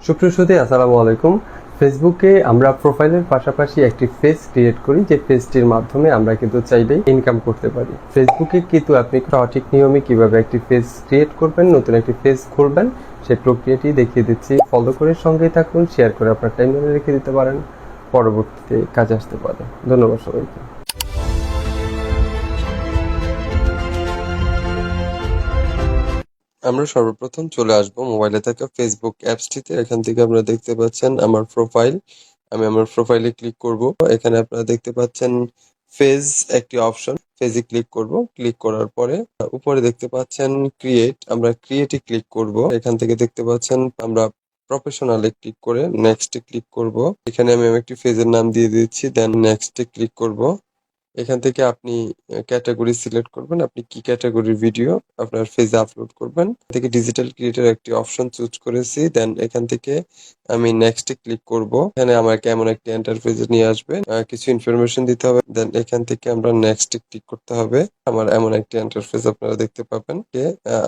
সুপ্রিয় শ্রোতা, আসসালামু আলাইকুম। ফেসবুকে আমরা প্রোফাইলের পাশাপাশি একটি পেজ ক্রিয়েট করি, যে পেজটির মাধ্যমে আমরা কিন্তু চাইলেই ইনকাম করতে পারি। ফেসবুকে কিন্তু আপনি সঠিক নিয়মে কিভাবে একটি পেজ ক্রিয়েট করবেন, নতুন একটি পেজ খুলবেন, সেই প্রক্রিয়াটি দেখিয়ে দিচ্ছি। ফলো করে সঙ্গেই থাকুন, শেয়ার করে আপনার টাইমলাইনে রেখে দিতে পারেন, পরবর্তীতে কাজে আসতে পারে। ধন্যবাদ সবাইকে। আমরা সর্বপ্রথম চলে আসব মোবাইলে থাকা ফেসবুক অ্যাপসটিতে। এখান থেকে আপনারা দেখতে পাচ্ছেন আমার প্রোফাইল। আমি আমার প্রোফাইলে ক্লিক করব। এখানে আপনারা দেখতে পাচ্ছেন ফেজ একটি অপশন, ফেজে ক্লিক করব। ক্লিক করার পরে উপরে দেখতে পাচ্ছেন ক্রিয়েট, আমরা ক্রিয়েটে ক্লিক করব। এখান থেকে দেখতে পাচ্ছেন আমরা প্রফেশনালে ক্লিক করে নেক্সটে ক্লিক করব। এখানে আমি একটি ফেজের নাম দিয়ে দিচ্ছি, দেন নেক্সটে ক্লিক করব। এখান থেকে আপনি ক্যাটাগরি সিলেক্ট করবেন, আপনি কি ক্যাটাগরির ভিডিও আপনার ফেজে আপলোড করবেন। থেকে ডিজিটাল ক্রিয়েটর একটি অপশন চুজ করেছি, দেন এখান থেকে আমি নেক্সট এ ক্লিক করব। এখানে আমাকে এমন একটি ইন্টারফেসে নিয়ে আসবে, কিছু ইনফরমেশন দিতে হবে, দেন এখান থেকে আমরা নেক্সট এ ক্লিক করতে হবে। আমার এমন একটি ইন্টারফেস আপনারা দেখতে পাবেন।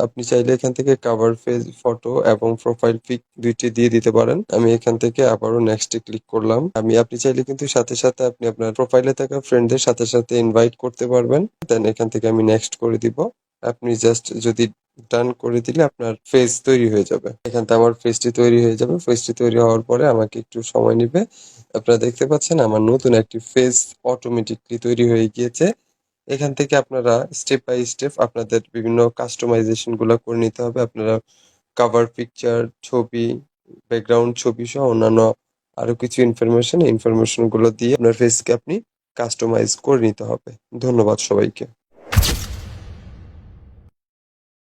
আপনি চাইলে এখান থেকে কভার পেজ ফটো এবং প্রোফাইল পিক দুইটি দিয়ে দিতে পারেন। আমি এখান থেকে আবারও নেক্সট এ ক্লিক করলাম। আপনি চাইলে কিন্তু সাথে সাথে আপনি আপনার প্রোফাইলে থাকা ফ্রেন্ডদের সাথে সাথে ইনভাইট করতে পারবেন। দেন এখান থেকে আমি নেক্সট করে দিব। আপনি জাস্ট যদি ডান করে দিলে আপনার পেজ তৈরি হয়ে যাবে। এখান থেকে আমার পেজটি তৈরি হয়ে যাবে। পেজটি তৈরি হওয়ার পরে আমাকে একটু সময় নেবে। আপনারা দেখতে পাচ্ছেন আমার নতুন একটি পেজ অটোমেটিকলি তৈরি হয়ে গিয়েছে। এখান থেকে আপনারা স্টেপ বাই স্টেপ আপনাদের বিভিন্ন কাস্টমাইজেশন গুলো করে নিতে হবে। আপনারা কভার পিকচার, ছবি, ব্যাকগ্রাউন্ড ছবি সহ অন্যান্য আরো কিছু ইনফরমেশন গুলো দিয়ে আপনার ফেসকে আপনি কাস্টমাইজ করে নিতে হবে। ধন্যবাদ সবাইকে।